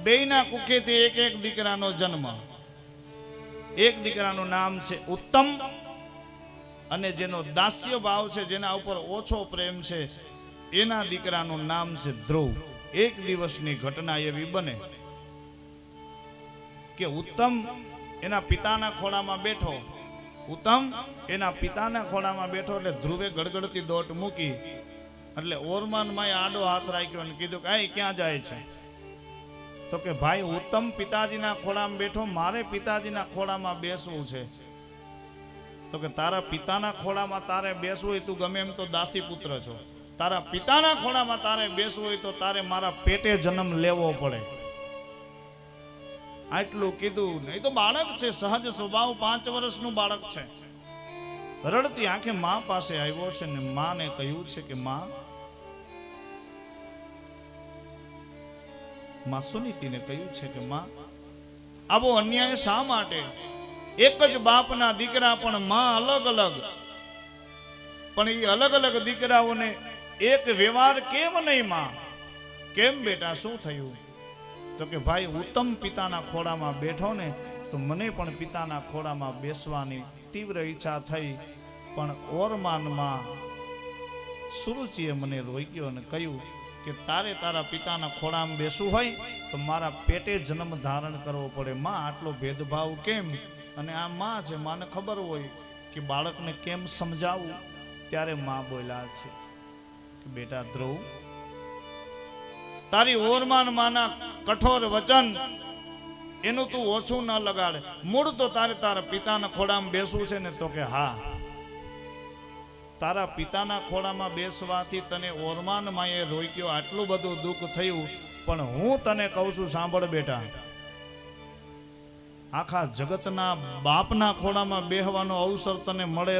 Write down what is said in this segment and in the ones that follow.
બેયના કુખેથી એક એક દીકરાનો જન્મ. એક દીકરાનું નામ છે ઉત્તમ, અને જેનો દાસ્ય ભાવ છે, જેના ઉપર ઓછો પ્રેમ છે, એના દીકરાનું નામ છે ધ્રુવ. એક દિવસની ઘટના એવી બને કે ઉત્તમ એના પિતાના ખોળામાં બેઠો. ઉત્તમ એના પિતાના ખોળામાં બેઠો એટલે ધ્રુવે ગડગડતી દોટ મૂકી એટલે ઓરમાન માએ આડો હાથ રાખ્યો અને કીધું કે આ ક્યાં જાય છે? તો કે ભાઈ ઉત્તમ પિતાજીના ખોળામાં બેઠો, મારે પિતાજીના ખોળામાં બેસવું છે. તો કે તારા પિતાના ખોળામાં તારે બેસવું હોય, તું ગમે એમ તો દાસી પુત્ર છો, તારા પિતાના ખોળામાં તારે બેસવું હોય તો તારે મારા પેટે જન્મ લેવો પડે. આટલું કીધું. નહીં તો બાળક છે, સહજ સ્વભાવ, 5 વર્ષનું બાળક છે. રડતી આંખે માં પાસે આવ્યો છે ને માને કહ્યું છે કે માં સુનીતિને કહ્યું છે કે માં આવો અન્યાય શા માટે? એક જ બાપના દીકરા પણ માં અલગ અલગ, પણ એ અલગ અલગ દીકરાઓને એક વ્યવહાર કેમ નહીં માં? કેમ બેટા, શું થયું? તો કે ભાઈ ઉત્તમ પિતાના ખોળામાં બેઠો ને તો મને પણ પિતાના ખોળામાં બેસવાની તીવ્ર ઈચ્છા થઈ, પણ ઓરમાનમાં સુરુચિએ મને રોક્યો અને કહ્યું કે તારે તારા પિતાના ખોળામાં બેસવું હોય તો મારા પેટે જન્મ ધારણ કરવો પડે. માં આટલો ભેદભાવ કેમ? અને આ માં છે, માને ખબર હોય કે બાળકને કેમ સમજાવવું. ત્યારે માં બોલ્યા છે કે બેટા ધ્રુવ, તારી ઓરમાન માના કઠોર વચન એનું તું ઓછું ન લગાડે. મૂળ તો તારે તારા પિતાના ખોળામાં બેસવું છે ને? તો કે હા, તારા પિતાના ખોળામાં બેસવાથી તને ઓરમાન માએ રોક્યો, આટલું બધું દુઃખ થયું, પણ હું તને કહું છું સાંભળ બેટા, આખા જગતના બાપના ખોળામાં બેહવાનો અવસર તને મળે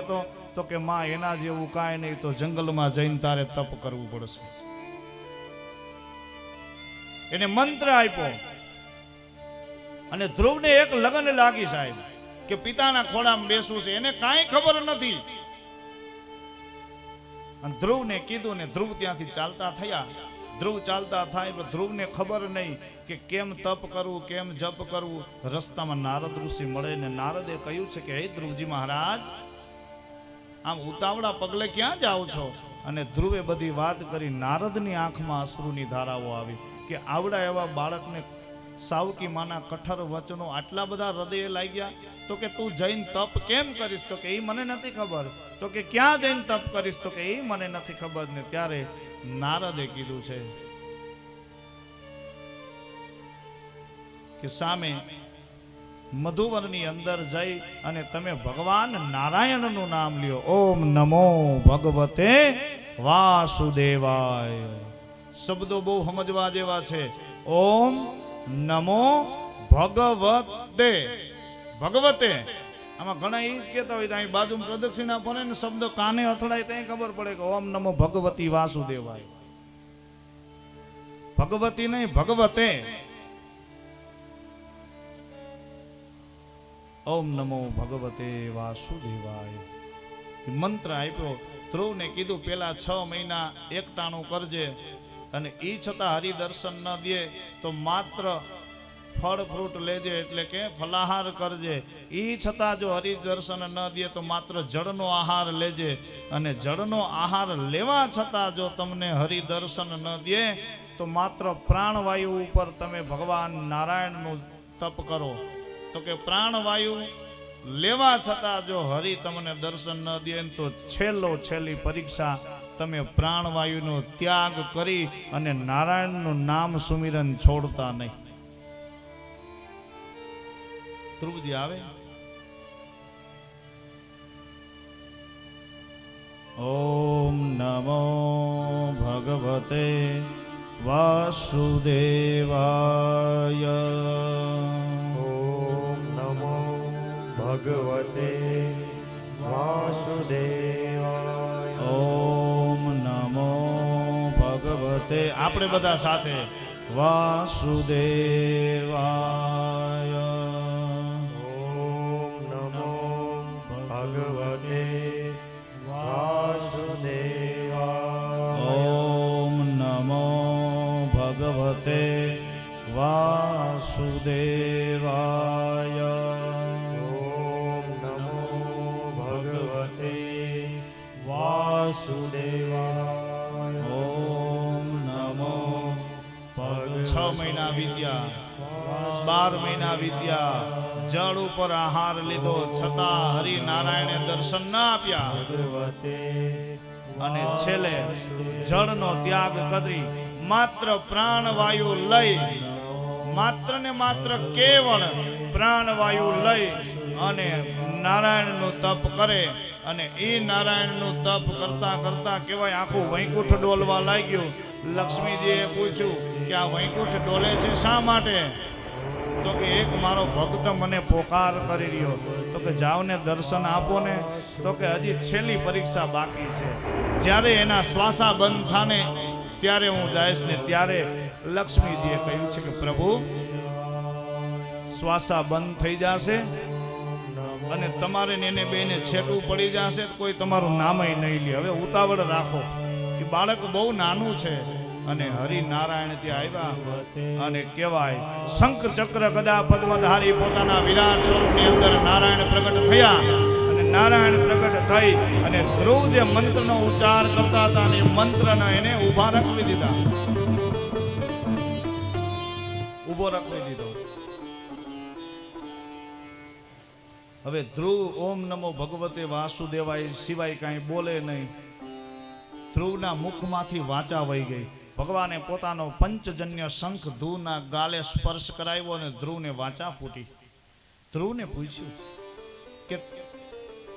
તો કે માં એના જેવું કાંઈ નહીં, તો જંગલમાં જઈને તારે તપ કરવું પડશે. એને મંત્ર આપ્યો અને ધ્રુવને એક લગન લાગી સાહેબ કે પિતાના ખોળામાં બેસવું છે. એને કાંઈ ખબર નથી. અને ધ્રુવને કીધું ને ધ્રુવ ત્યાંથી ચાલતા થયા. ધ્રુવ ચાલતા થાય પણ ધ્રુવને ખબર નહીં કે કેમ તપ કરવું, કેમ જપ કરવું. રસ્તામાં નારદ ઋષિ મળે ને નારદે કહ્યું છે કે હે ધ્રુવજી મહારાજ, આમ ઉતાવળા પગલે ક્યાં જાઓ છો? અને ધ્રુવે બધી વાત કરી. નારદની આંખમાં અશ્રુની ધારાઓ આવી કે આવડા એવા બાળકને સાવકી માના કઠોર વચનો આટલા બધા હૃદયે લાગ્યા. તો કે તું જઈને તપ કેમ કરીશ? તો કે એ મને નથી ખબર. તો કે ક્યાં જઈને તપ કરીશ? તો કે એ મને નથી ખબર. ને ત્યારે નારદે કીધું છે કે સામે મધુવનની અંદર જઈ અને તમે ભગવાન નારાયણનું નામ લ્યો. ઓમ નમો ભગવતે વાસુદેવાય. શબ્દો બહુ સમજવા જેવા છે. ઓમ નમો ભગવતે. ભગવતે આમાં ઘણા એ જ કહેતા હોય, અહીં બાજુમાં પ્રદક્ષિણા ફરે ને શબ્દ કાને અથડાય ત્યાં ખબર પડે કે ઓમ નમો ભગવતી વાસુદેવાય. ભગવતી નહીં, ભગવતે. ઓમ નમો ભગવતે વાસુદેવાય મંત્ર આપ્યો. ધ્રુવને કીધું પેલા 6 મહિના એકટાણું કરજે, અને એ છતાં હરિદર્શન ન દે તો માત્ર ફળ ફ્રૂટ લેજે, એટલે કે ફલાહાર કરજે. એ છતાં જો હરિદર્શન ન દે તો માત્ર જળનો આહાર લેજે, અને જળનો આહાર લેવા છતાં જો તમને હરિદર્શન ન દે તો માત્ર પ્રાણવાયુ ઉપર તમે ભગવાન નારાયણનું તપ કરો. તો કે પ્રાણવાયુ લેવા છતાં જો હરિ તમને દર્શન ન દે તો છેલ્લી પરીક્ષા, તમે પ્રાણવાયુનો ત્યાગ કરી અને નારાયણનું નામ સુમિરન છોડતા નહીં. ધ્રુવજી આવે. ઓમ નમો ભગવતે વાસુદેવાય. ઓમ નમો ભગવતે વાસુદેવાય. ઓમ નમો ભગવતે, આપણે બધા સાથે, વાસુદેવાય. ઓમ નમો ભગવતે વાસુદેવાય. ઓમ નમો ભગવતે વાસુદેવાય. વાસુદેવાય. ઓમ નમો ભગવતે વાસુદેવાય. ઓમ નમો. ભગવતે 6 મહિના વીત્યા, 12 મહિના વીત્યા, જળ ઉપર આહાર લીધો છતાં હરિનારાયણે દર્શન ના આપ્યા ભગવતે અને છેલ્લે જળનો ત્યાગ કરી માત્ર પ્રાણવાયુ લઈ, માત્ર ને માત્ર કેવળ પ્રાણવાયુ લઈ અને નારાયણનું તપ કરે. અને એ નારાયણનું તપ કરતા કરતા કહેવાય આખું વૈકુંઠ ડોલવા લાગ્યું. લક્ષ્મીજીએ પૂછ્યું કે આ વૈકુંઠ ડોલે છે શા માટે? તો કે એક મારો ભક્ત મને પોકાર કરી રહ્યો. તો કે જાઓ ને દર્શન આપો ને. તો કે હજી છેલ્લી પરીક્ષા બાકી છે, જ્યારે એના શ્વાસા બંધ થાને ત્યારે હું જઈશ ને. ત્યારે લક્ષ્મીજીએ કહ્યું છે કે પ્રભુ શ્વાસા બંધ થઈ જશે અને તમારે ને એને બેને છેટું પડી જશે, કોઈ તમારું નામ નહીં લે. હવે ઉતાવળ રાખો કે બાળક બહુ નાનું છે. અને હરિનારાયણ ત્યાં આવ્યા અને કહેવાય શંખ ચક્ર ગદા પદ્મધારી પોતાના વિરાટ સ્વરૂપની અંદર નારાયણ પ્રગટ થયા. અને નારાયણ પ્રગટ થઈ અને ધ્રુવ જે મંત્રનો ઉચ્ચાર કરતા હતા અને મંત્રને એને ઊભા રાખવી દીધા, ઊભો રાખવી દીધો. હવે ધ્રુવ ઓમ નમો ભગવતે વાસુદેવાય સિવાય કાંઈ બોલે નહીં. ધ્રુવના મુખમાંથી વાચા વહી ગઈ. ભગવાને પોતાનો પંચજન્ય શંખ ધ્રુવના ગાલે સ્પર્શ કરાવ્યો અને ધ્રુવને વાચા ફૂટી. ધ્રુવને પૂછ્યું કે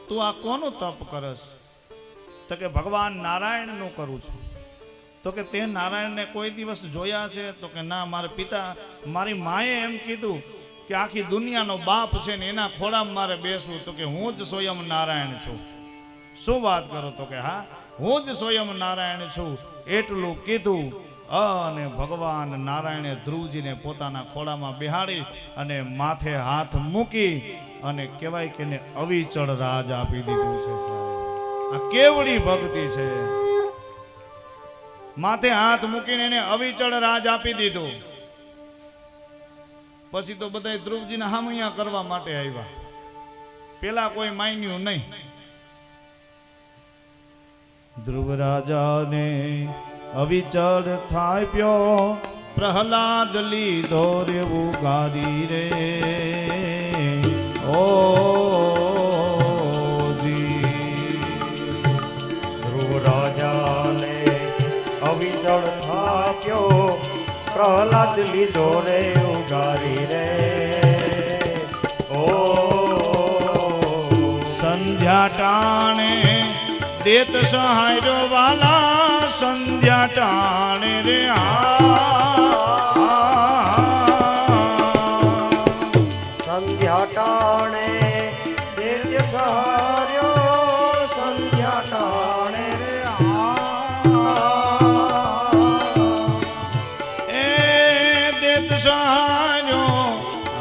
તું આ કોનું તપ કરસ? તો કે ભગવાન નારાયણનું કરું છું. તો કે તે નારાયણને કોઈ દિવસ જોયા છે? તો કે ના, મારા પિતા મારી માએ એમ કીધું કે આખી દુનિયાનો બાપ છે ને એના ખોળામાં મારે બેસવું. તો કે હું જ સ્વયં નારાયણ છું. શું વાત કરો? તો કે હા, હું જ સ્વયં નારાયણ છું. એટલું કીધું અને ભગવાન નારાયણે ધ્રુવજીને પોતાના ખોળામાં બેહાડી અને માથે હાથ મૂકી અને કહેવાય કે એને અવિચળ રાજ આપી દીધું છે. આ કેવડી ભક્તિ છે. માથે હાથ મૂકીને એને અવિચળ રાજ આપી દીધું. પછી તો બધા ધ્રુવજીના હામૈયા કરવા માટે આવ્યા. પેલા કોઈ માન્યું નહીં. ધ્રુવ રાજાને અવિચળ થાપ્યો, પ્રહલાદ લીધો રે ઉગારી રે. ઓ ધ્રુવ રાજાને અવિચળ થાપ્યો, પ્રહલાદ લીધો રે ઉગારી રે. ઓ સંધ્યા ટાણે દેત સહાયરો વાલા, સંધ્યા ટાણે રે સંધ્યા ટાણે દેત્ય સહાર્યો, સંધ્યા ટાણે રે એ દેત સહાયો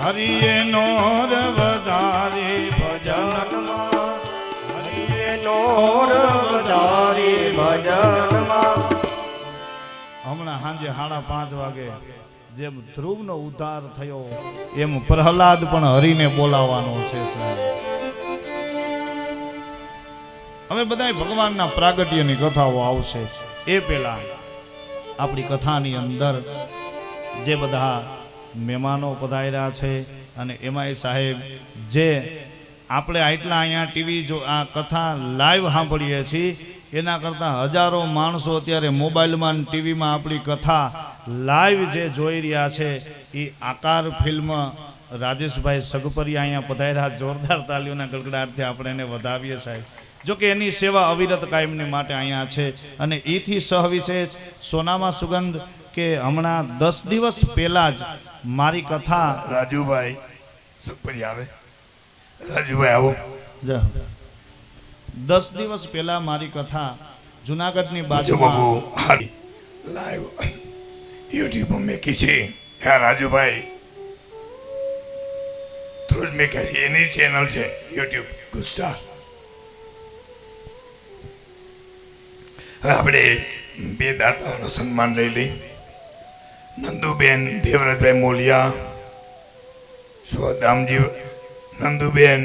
હરિએ નોર વધારે ભજનમાં, હરિએ નોર વધારે ભજનમાં. હમણાં સાંજે 5:30 વાગે જેમ ધ્રુવનો ઉદ્ધાર થયો એમ પ્રહલાદ પણ હરિને બોલાવવાનો છે સાહેબ. હવે બધા ભગવાનના પ્રાગટ્યની કથાઓ આવશે. એ પહેલા આપણી કથાની અંદર જે બધા મહેમાનો પધાર્યા છે અને એમાંય સાહેબ જે આપણે આટલા અહીંયા ટીવી જો આ કથા લાઈવ સાંભળીએ છીએ એના કરતાં હજારો માણસો અત્યારે મોબાઈલમાં ટીવીમાં આપણી કથા લાઈવ જે જોઈ રહ્યા છે. એ આકાર ફિલ્મ રાજેશભાઈ સગપરિયા અહીંયા પધાર્યા. જોરદાર તાલીઓના ગડગડાટથી આપણે એને વધાવીએ સાહેબ. જોકે એની સેવા અવિરત કાયમની માટે અહીંયા છે. અને એથી સહવિશેષ સોનામાં સુગંધ કે હમણાં 10 દિવસ પહેલા જ મારી કથા રાજુભાઈ સગપરી આવે. રાજુભાઈ આવો. 10 દિવસ પહેલા મારી કથા જુનાગઢની જો બાજુમાં બાબુ હારી લાઈવ યુટ્યુબ પર મેકી છે. હા રાજુભાઈ થોડું મેકા છે. એની ચેનલ છે યુટ્યુબ ગુસ્ટા. હવે આપણે બે દાતાઓનું સન્માન લઈ લઈ. નંદુબેન દેવરાજભાઈ મોલિયા સ્વદામજી નંદુબેન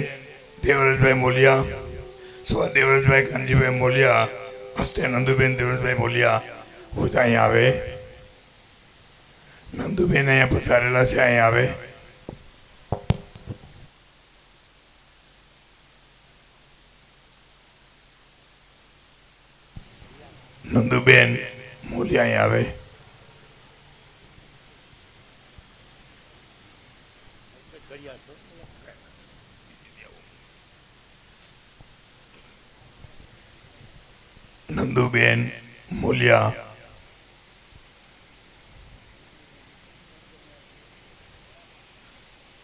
દેવરાજભાઈ મોલિયા, સ્વ દેવરાજભાઈ કાનજીભાઈ મોલિયા, હસ્તે નંદુબેન દેવરાજભાઈ મોલિયા હું તો અહીંયા આવે. નંદુબેન અહીંયા પધારેલા છે, અહીંયા આવે. નંદુબેન મોલિયા અહીંયા આવે. નંદુબેન મોલિયા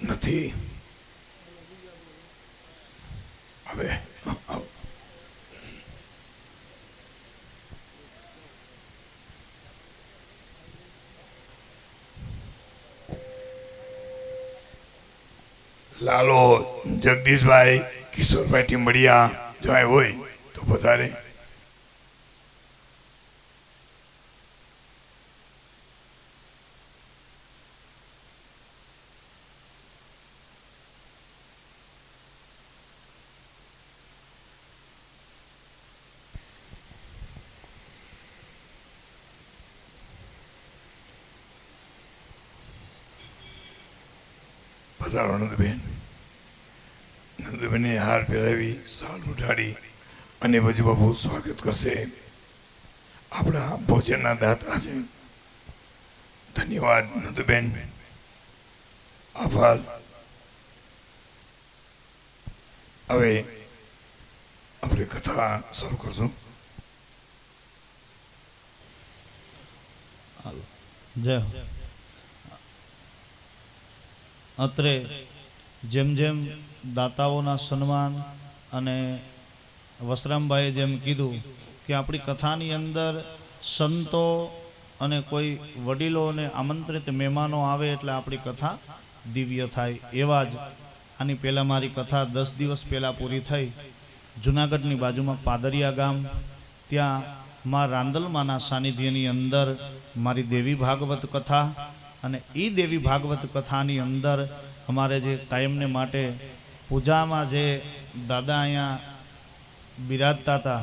નથી હવે. લાલો જગદીશભાઈ કિશોરભાઈ ટીમ્બડિયા જો અહીં હોય તો પધારે. પધારો નંદબેન. નંદબેને હાર પહેરાવી સાલ ઉઠાડી અને પછી બાપુ સ્વાગત કરશે. આપણા ભોજનના દાતા છે. ધન્યવાદ નંદબેન, આભાર. હવે આપણે કથા શરૂ કરશું. જય અત્રે જેમ જેમ દાતાઓના સન્માન અને વસરામભાઈએ જેમ કીધું કે આપણી કથાની અંદર સંતો અને કોઈ વડીલોને આમંત્રિત મહેમાનો આવે એટલે આપણી કથા દિવ્ય થાય. એવા જ આની પહેલાં મારી કથા 10 દિવસ પહેલાં પૂરી થઈ. જુનાગઢની બાજુમાં પાદરિયા ગામ, ત્યાં મા રાંદલમાના સાનિધ્યની અંદર મારી દેવી ભાગવત કથા, અને એ દેવી ભાગવત કથાની અંદર અમારે જે કાયમને માટે પૂજામાં જે દાદા અહીંયા બિરાજતા હતા,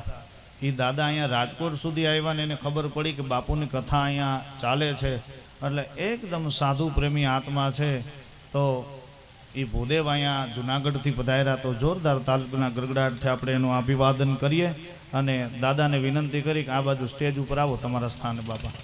એ દાદા અહીંયા રાજકોટ સુધી આવ્યા ને એને ખબર પડી કે બાપુની કથા અહીંયા ચાલે છે, એટલે એકદમ સાધુ પ્રેમી આત્મા છે. તો એ ભૂદેવ અહીંયા જુનાગઢથી પધાર્યા. તો જોરદાર તાલુકાના ગરગડાટથી આપણે એનું અભિવાદન કરીએ અને દાદાને વિનંતી કરી કે આ બાજુ સ્ટેજ ઉપર આવો તમારા સ્થાને બાપા.